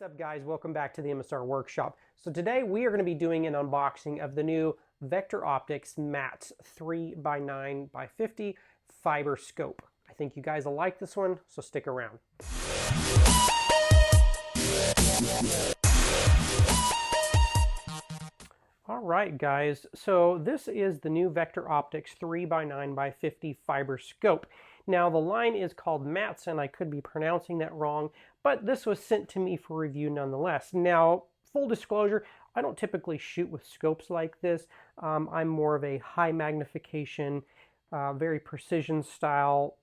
What's up guys, welcome back to the MSR Workshop. So today we are going to be doing an unboxing of the new Vector Optics Matiz 3-9x50 fiber scope. I think you guys will like this one, so stick around. Alright guys, so this is the new Vector Optics 3x9x50 fiber scope. Now the line is called Matiz, and I could be pronouncing that wrong, but this was sent to me for review nonetheless. Now, full disclosure, I don't typically shoot with scopes like this. I'm more of a high magnification, very precision style,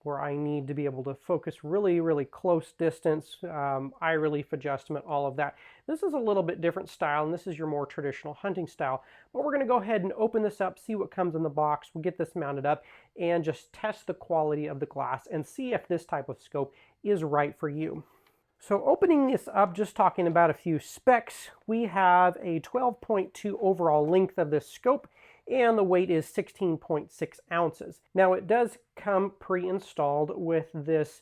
where I need to be able to focus really close distance, eye relief adjustment, all of that. This is a little bit different style, and this is your more traditional hunting style. But we're going to go ahead and open this up, see what comes in the box. We'll get this mounted up and just test the quality of the glass and see if this type of scope is right for you. So opening this up, just talking about a few specs, we have a 12.2 overall length of this scope, and the weight is 16.6 ounces. Now it does come pre-installed with this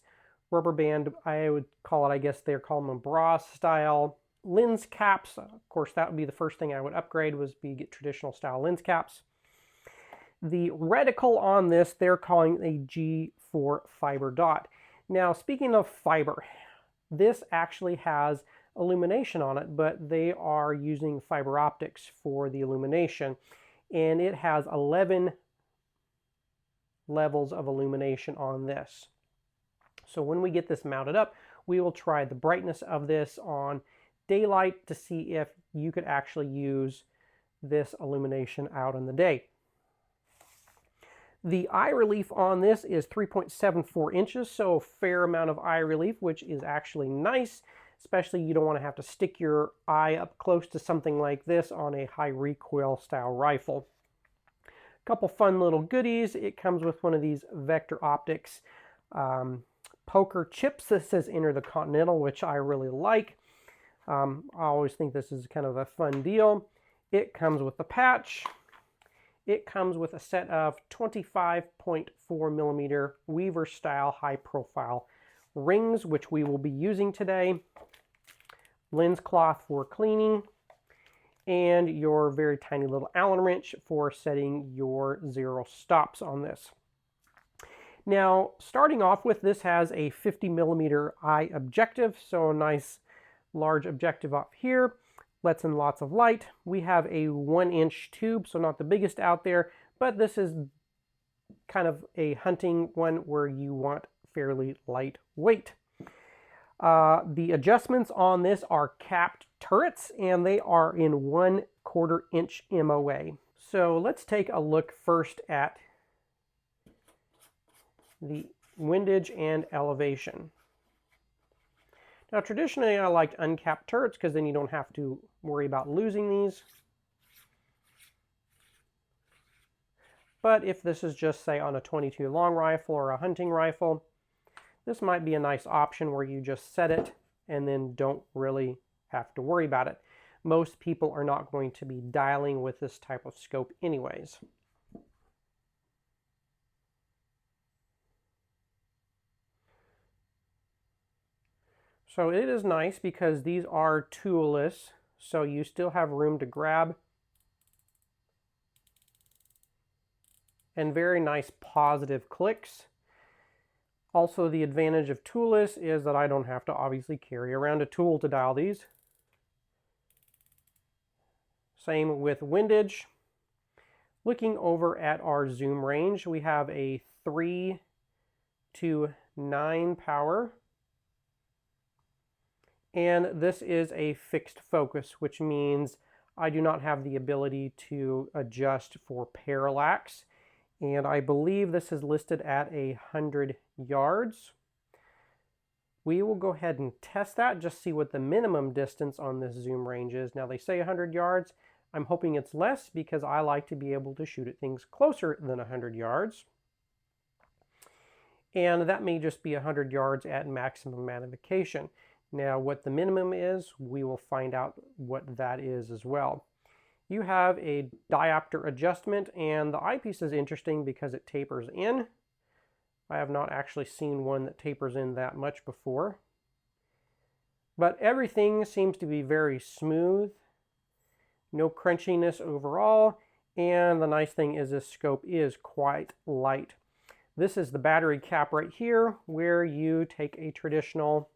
rubber band, I would call it, I guess they're calling them bra style lens caps. Of course, that would be the first thing I would upgrade, was get traditional style lens caps. The reticle on this, they're calling a G4 fiber dot. Now speaking of fiber, this actually has illumination on it, but they are using fiber optics for the illumination. And it has 11 levels of illumination on this. So when we get this mounted up, we will try the brightness of this on daylight to see if you could actually use this illumination out in the day. The eye relief on this is 3.74 inches, so a fair amount of eye relief, which is actually nice. Especially you don't want to have to stick your eye up close to something like this on a high recoil style rifle. A couple fun little goodies. It comes with one of these Vector Optics poker chips that says Enter the Continental, which I really like. I always think this is kind of a fun deal. It comes with a patch. It comes with a set of 25.4 millimeter Weaver style high profile rings, which we will be using today, lens cloth for cleaning, and your very tiny little Allen wrench for setting your zero stops on this. Now, starting off with, this has a 50 millimeter eye objective, so a nice large objective up here, lets in lots of light. We have a 1-inch tube, so not the biggest out there, but this is kind of a hunting one where you want fairly lightweight. The adjustments on this are capped turrets, and they are in 1/4 inch MOA. So let's take a look first at the windage and elevation. Now traditionally I liked uncapped turrets because then you don't have to worry about losing these. But if this is just, say, on a 22 long rifle or a hunting rifle, this might be a nice option where you just set it and then don't really have to worry about it. Most people are not going to be dialing with this type of scope anyways. So it is nice because these are toolless, so you still have room to grab. And very nice positive clicks. Also, the advantage of toolless is that I don't have to obviously carry around a tool to dial these. Same with windage. Looking over at our zoom range, we have a 3 to 9 power. And this is a fixed focus, which means I do not have the ability to adjust for parallax. And I believe this is listed at 100 yards. We will go ahead and test that, just see what the minimum distance on this zoom range is. Now they say 100 yards. I'm hoping it's less because I like to be able to shoot at things closer than 100 yards. And that may just be 100 yards at maximum magnification. Now what the minimum is, we will find out what that is as well. You have a diopter adjustment, and the eyepiece is interesting because it tapers in. I have not actually seen one that tapers in that much before. But everything seems to be very smooth, no crunchiness overall, and the nice thing is this scope is quite light. This is the battery cap right here, where you take a traditional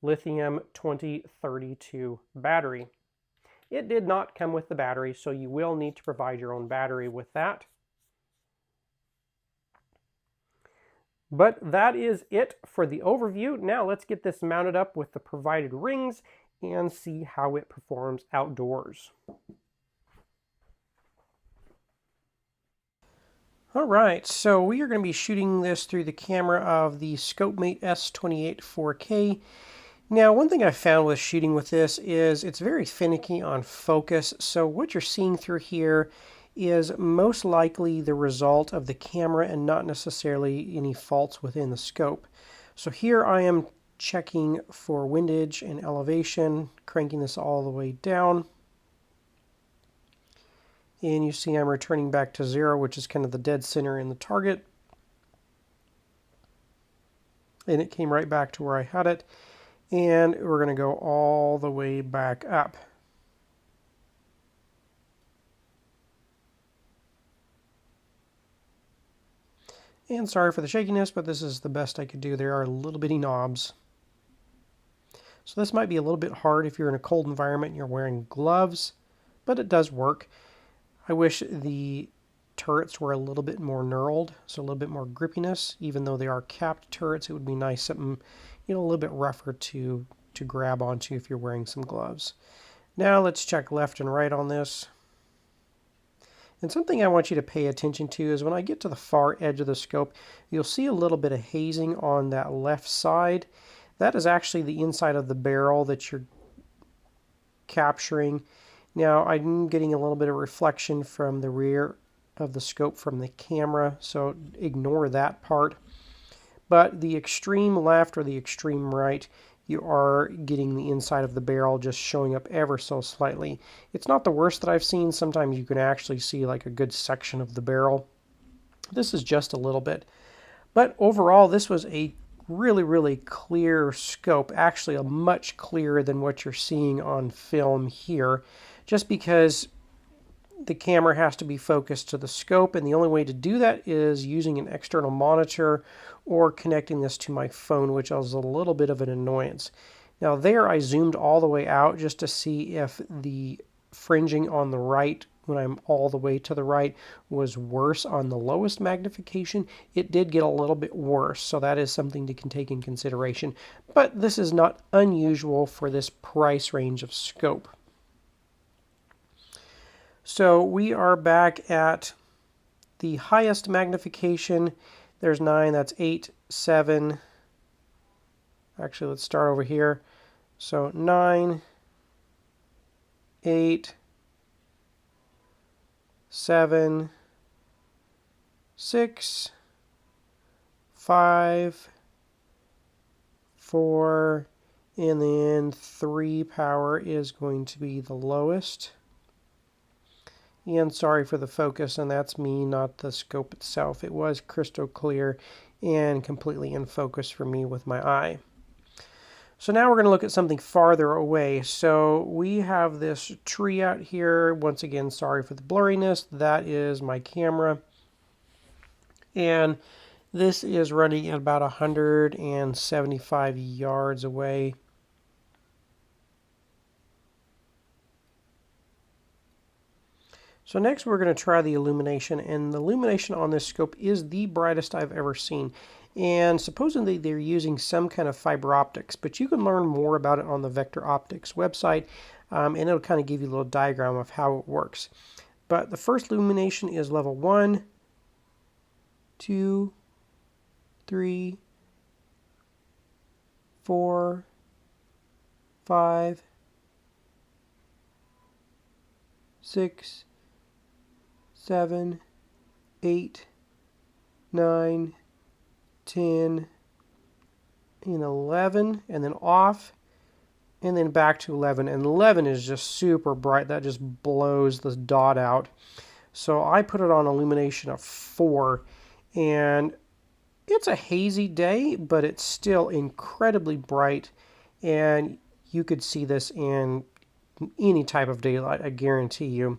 lithium 2032 battery. It did not come with the battery, so you will need to provide your own battery with that. But that is it for the overview. Now let's get this mounted up with the provided rings and see how it performs outdoors. Alright, so we are going to be shooting this through the camera of the Scopemate S28 4K. Now, one thing I found with shooting with this is it's very finicky on focus, so what you're seeing through here is most likely the result of the camera and not necessarily any faults within the scope. So here I am checking for windage and elevation, cranking this all the way down. And you see I'm returning back to 0, which is kind of the dead center in the target. And it came right back to where I had it. And we're going to go all the way back up. And sorry for the shakiness, but this is the best I could do. There are little bitty knobs. So this might be a little bit hard if you're in a cold environment and you're wearing gloves, but it does work. I wish the turrets were a little bit more knurled, so a little bit more grippiness. Even though they are capped turrets, it would be nice something, a little bit rougher to grab onto if you're wearing some gloves. Now let's check left and right on this. And something I want you to pay attention to is when I get to the far edge of the scope, you'll see a little bit of hazing on that left side. That is actually the inside of the barrel that you're capturing. Now I'm getting a little bit of reflection from the rear of the scope from the camera, so ignore that part. But the extreme left or the extreme right, you are getting the inside of the barrel just showing up ever so slightly. It's not the worst that I've seen. Sometimes you can actually see like a good section of the barrel. This is just a little bit. But overall, this was a really clear scope, actually a much clearer than what you're seeing on film here, just because the camera has to be focused to the scope, and the only way to do that is using an external monitor or connecting this to my phone, which is a little bit of an annoyance. Now there I zoomed all the way out just to see if the fringing on the right, when I'm all the way to the right, was worse on the lowest magnification. It did get a little bit worse, so that is something to take in consideration. But this is not unusual for this price range of scope. So we are back at the highest magnification. There's 9, that's 8, 7. Actually, let's start over here. So 9, 8, 7, 6, 5, 4, and then 3 power is going to be the lowest. And sorry for the focus, and that's me, not the scope itself. It was crystal clear and completely in focus for me with my eye. So now we're going to look at something farther away. So we have this tree out here. Once again, sorry for the blurriness. That is my camera. And this is running at about 175 yards away. So next we're going to try the illumination, and the illumination on this scope is the brightest I've ever seen. And supposedly they're using some kind of fiber optics, but you can learn more about it on the Vector Optics website, and it'll kind of give you a little diagram of how it works. But the first illumination is level 1, 2, 3, 4, 5, 6, 7, 8, 9, 10, and 11, and then off, and then back to 11. And 11 is just super bright. That just blows the dot out. So I put it on illumination of 4, and it's a hazy day, but it's still incredibly bright, and you could see this in any type of daylight, I guarantee you.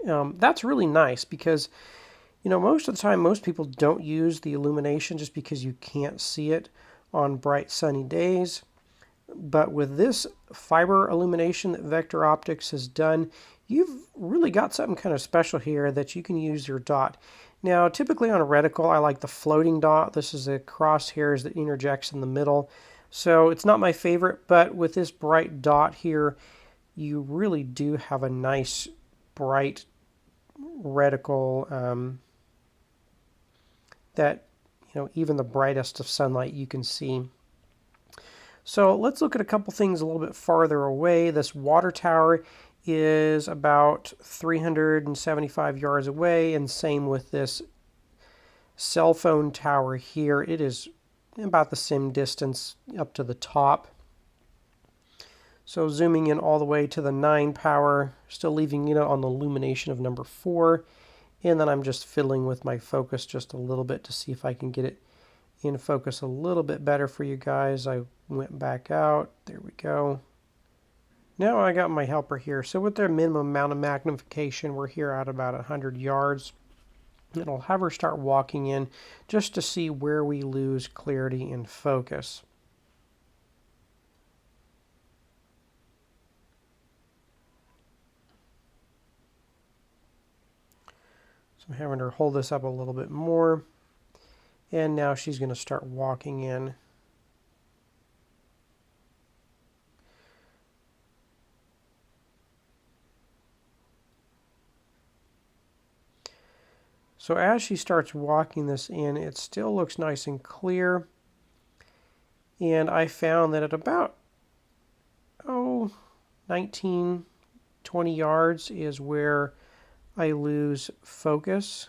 That's really nice because, you know, most of the time, most people don't use the illumination just because you can't see it on bright sunny days. But with this fiber illumination that Vector Optics has done, you've really got something kind of special here that you can use your dot. Now, typically on a reticle, I like the floating dot. This is a crosshairs that interjects in the middle. So it's not my favorite, but with this bright dot here, you really do have a nice bright reticle that, you know, even the brightest of sunlight you can see. So let's look at a couple things a little bit farther away. This water tower is about 375 yards away, and same with this cell phone tower here. It is about the same distance up to the top. So zooming in all the way to the 9 power, still leaving it on the illumination of number 4. And then I'm just fiddling with my focus just a little bit to see if I can get it in focus a little bit better for you guys. I went back out. There we go. Now I got my helper here. So with their minimum amount of magnification, we're here at about 100 yards. And I'll have her start walking in just to see where we lose clarity and focus. So I'm having her hold this up a little bit more. And now she's going to start walking in. So as she starts walking this in, it still looks nice and clear. And I found that at about, 19, 20 yards is where I lose focus.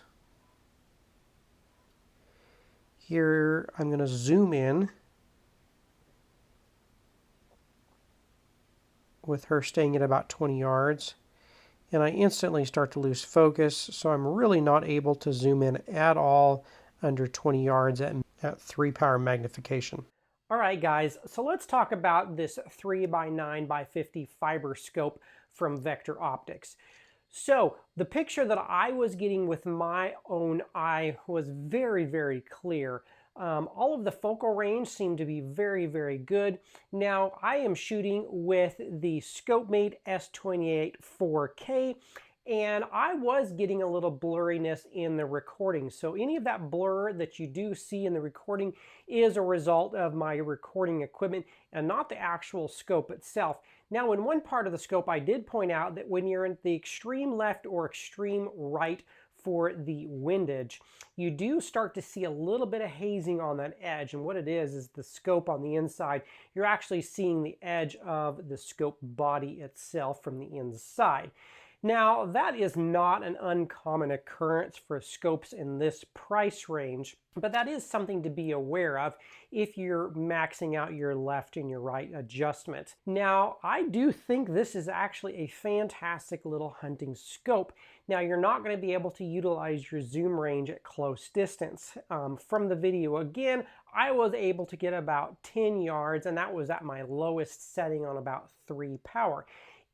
Here I'm going to zoom in with her staying at about 20 yards. And I instantly start to lose focus, so I'm really not able to zoom in at all under 20 yards at 3 power magnification. All right, guys, so let's talk about this 3x9x50 fiber scope from Vector Optics. So the picture that I was getting with my own eye was very, very clear. All of the focal range seemed to be very, very good. Now, I am shooting with the Scopemate S28 4K, and I was getting a little blurriness in the recording. So any of that blur that you do see in the recording is a result of my recording equipment and not the actual scope itself. Now, in one part of the scope, I did point out that when you're in the extreme left or extreme right for the windage, you do start to see a little bit of hazing on that edge. And what it is the scope on the inside. You're actually seeing the edge of the scope body itself from the inside. Now, that is not an uncommon occurrence for scopes in this price range, but that is something to be aware of if you're maxing out your left and your right adjustment. Now, I do think this is actually a fantastic little hunting scope. Now, you're not going to be able to utilize your zoom range at close distance. From the video, again, I was able to get about 10 yards, and that was at my lowest setting on about 3 power.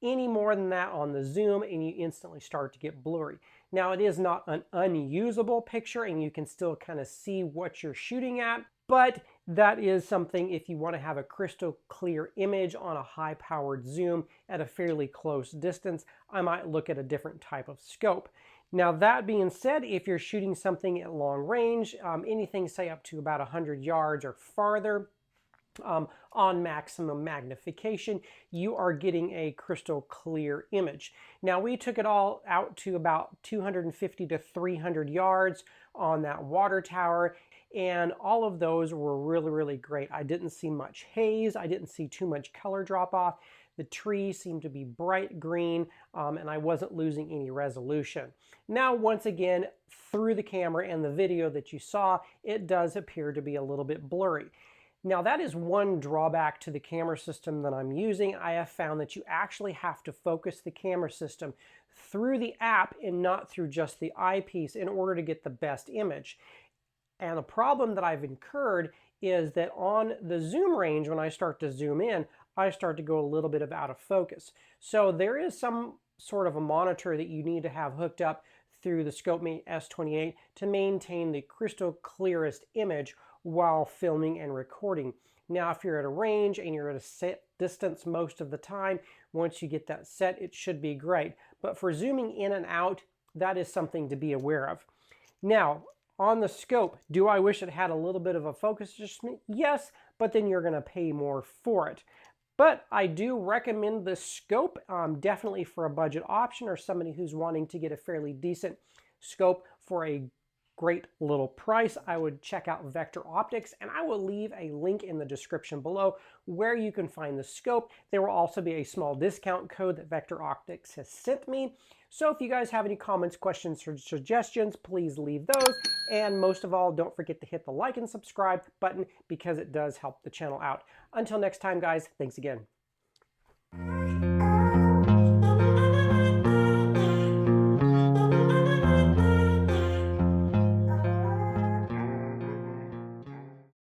Any more than that on the zoom and you instantly start to get blurry. Now, it is not an unusable picture and you can still kind of see what you're shooting at, but that is something if you want to have a crystal clear image on a high powered zoom at a fairly close distance, I might look at a different type of scope. Now, that being said, if you're shooting something at long range, anything say up to about 100 yards or farther, on maximum magnification, you are getting a crystal clear image. Now, we took it all out to about 250 to 300 yards on that water tower, and all of those were really, really great. I didn't see much haze. I didn't see too much color drop off. The trees seemed to be bright green, and I wasn't losing any resolution. Now, once again, through the camera and the video that you saw, it does appear to be a little bit blurry. Now, that is one drawback to the camera system that I'm using. I have found that you actually have to focus the camera system through the app and not through just the eyepiece in order to get the best image. And the problem that I've incurred is that on the zoom range, when I start to zoom in, I start to go a little bit of out of focus. So there is some sort of a monitor that you need to have hooked up through the Scopemate S28 to maintain the crystal clearest image while filming and recording. Now, if you're at a range and you're at a set distance most of the time, once you get that set, it should be great. But for zooming in and out, that is something to be aware of. Now, on the scope, do I wish it had a little bit of a focus adjustment? Yes, but then you're going to pay more for it. But I do recommend the scope definitely for a budget option or somebody who's wanting to get a fairly decent scope for a great little price. I would check out Vector Optics, and I will leave a link in the description below where you can find the scope. There will also be a small discount code that Vector Optics has sent me. So if you guys have any comments, questions, or suggestions, please leave those. And most of all, don't forget to hit the like and subscribe button because it does help the channel out. Until next time, guys, thanks again.